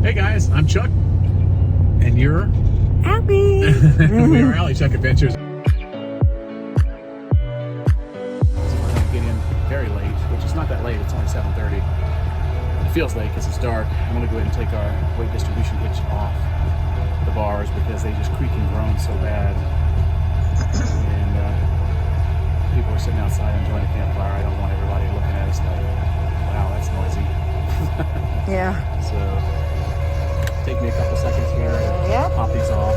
Hey guys, I'm Chuck, and you're Abby. We are AlliChuck Adventures. So we're going to get in very late, which is not that late. It's only 7:30. It feels late because it's dark. I'm going to go ahead and take our weight distribution hitch off the bars because they just creak and groan so bad. And people are sitting outside enjoying a campfire. I don't want everybody looking at us like, wow, that's noisy. Yeah. So take me a couple seconds here to Yep. pop these off.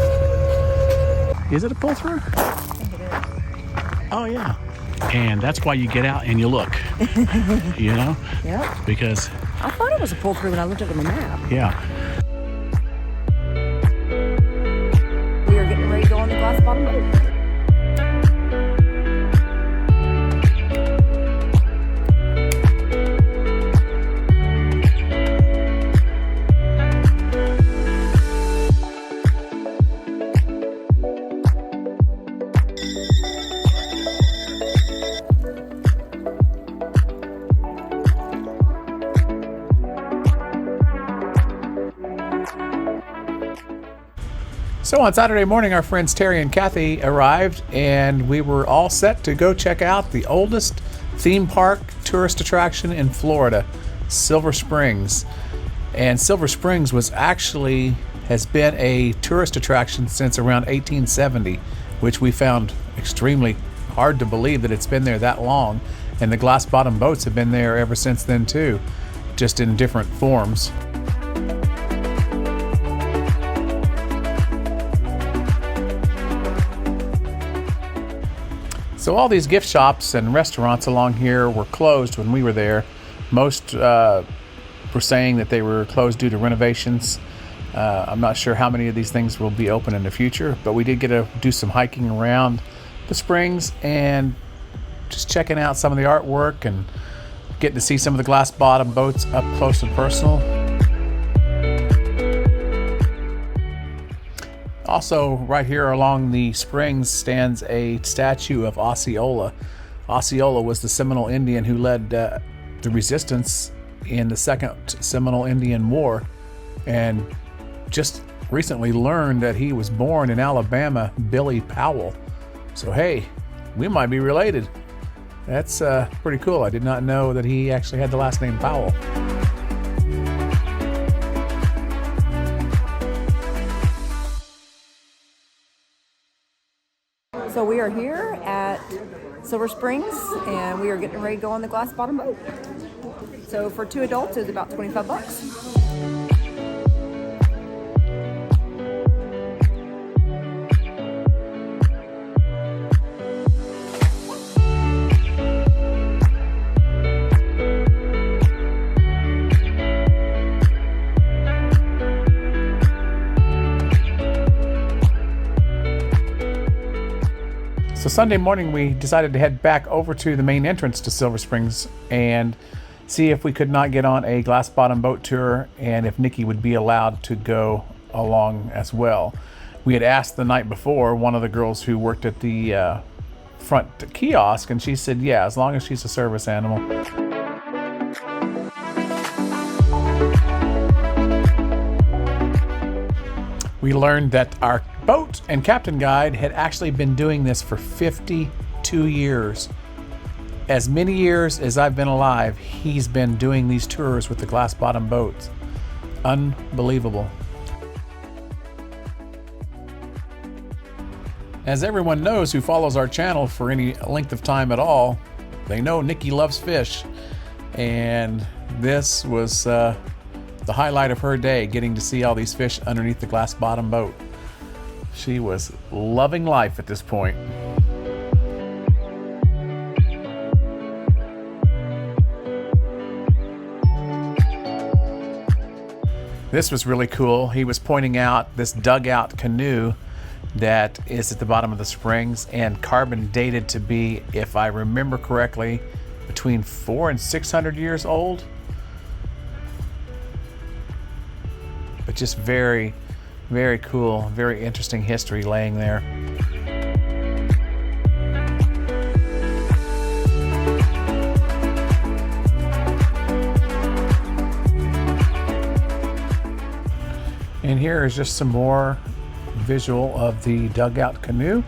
Is it a pull through? I think it is. Oh yeah. And that's why you get out and you look. You know? Yep. Because I thought it was a pull through when I looked at it on the map. yeah. We are getting ready to go on the glass bottom boat. So on Saturday morning, our friends Terry and Kathy arrived, and we were all set to go check out the oldest theme park tourist attraction in Florida, Silver Springs. And Silver Springs has been a tourist attraction since around 1870, which we found extremely hard to believe that it's been there that long. And the glass bottom boats have been there ever since then too, just in different forms. So all these gift shops and restaurants along here were closed when we were there. Most were saying that they were closed due to renovations. I'm not sure how many of these things will be open in the future, but we did get to do some hiking around the springs and just checking out some of the artwork and getting to see some of the glass bottom boats up close and personal. Also, right here along the springs stands a statue of Osceola. Osceola was the Seminole Indian who led the resistance in the Second Seminole Indian War, and just recently learned that he was born in Alabama, Billy Powell. So hey, we might be related. That's pretty cool. I did not know that he actually had the last name Powell. So we are here at Silver Springs, and we are getting ready to go on the glass bottom boat. So for 2 adults, it's about $25. So Sunday morning, we decided to head back over to the main entrance to Silver Springs and see if we could not get on a glass bottom boat tour and if Nikki would be allowed to go along as well. We had asked the night before one of the girls who worked at the front kiosk, and she said, yeah, as long as she's a service animal. We learned that our boat and captain guide had actually been doing this for 52 years. As many years as I've been alive, he's been doing these tours with the glass bottom boats. Unbelievable. As everyone knows who follows our channel for any length of time at all, they know Nikki loves fish. And this was the highlight of her day, getting to see all these fish underneath the glass bottom boat. She was loving life at this point. This was really cool. He was pointing out this dugout canoe that is at the bottom of the springs and carbon dated to be, if I remember correctly, between 400 and 600 years old. But just very, very cool, very interesting history laying there. And here is just some more visual of the dugout canoe.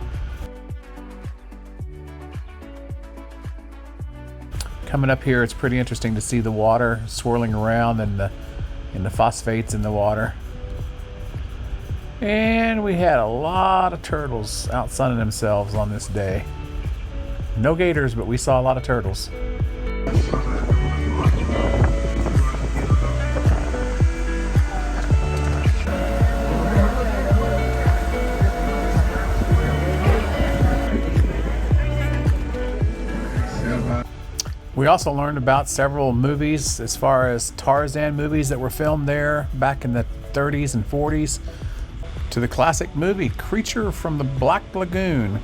Coming up here, it's pretty interesting to see the water swirling around and the phosphates in the water. And we had a lot of turtles out sunning themselves on this day. No gators, but we saw a lot of turtles. We also learned about several movies as far as Tarzan movies that were filmed there back in the 30s and 40s, to the classic movie Creature from the Black Lagoon.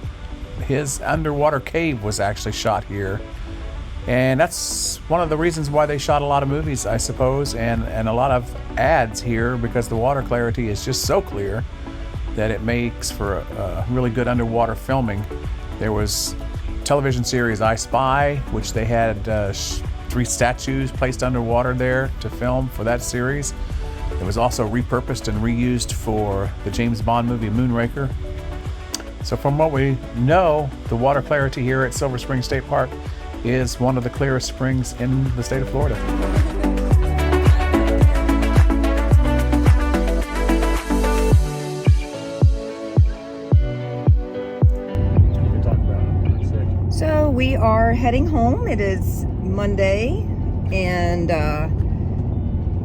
His underwater cave was actually shot here. And that's one of the reasons why they shot a lot of movies, I suppose, and a lot of ads here, because the water clarity is just so clear that it makes for a really good underwater filming. There was television series I Spy, which they had 3 statues placed underwater there to film for that series. It was also repurposed and reused for the James Bond movie Moonraker. So from what we know, the water clarity here at Silver Spring State Park is one of the clearest springs in the state of Florida. So we are heading home. It is Monday, and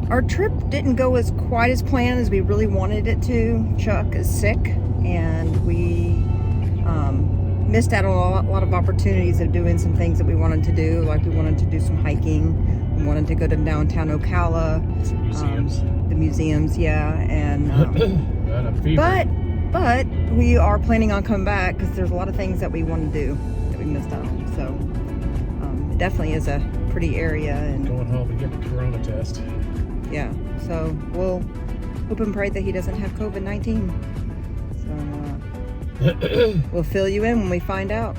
our trip didn't go as quite as planned as we really wanted it to. Chuck is sick, and we missed out on a lot of opportunities of doing some things that we wanted to do. Like we wanted to do some hiking. We wanted to go to downtown Ocala. The museums, yeah. And but we are planning on coming back because there's a lot of things that we want to do that we missed out on. So it definitely is a pretty area. And going home and getting a corona test. Yeah, so we'll hope and pray that he doesn't have COVID-19. So we'll fill you in when we find out.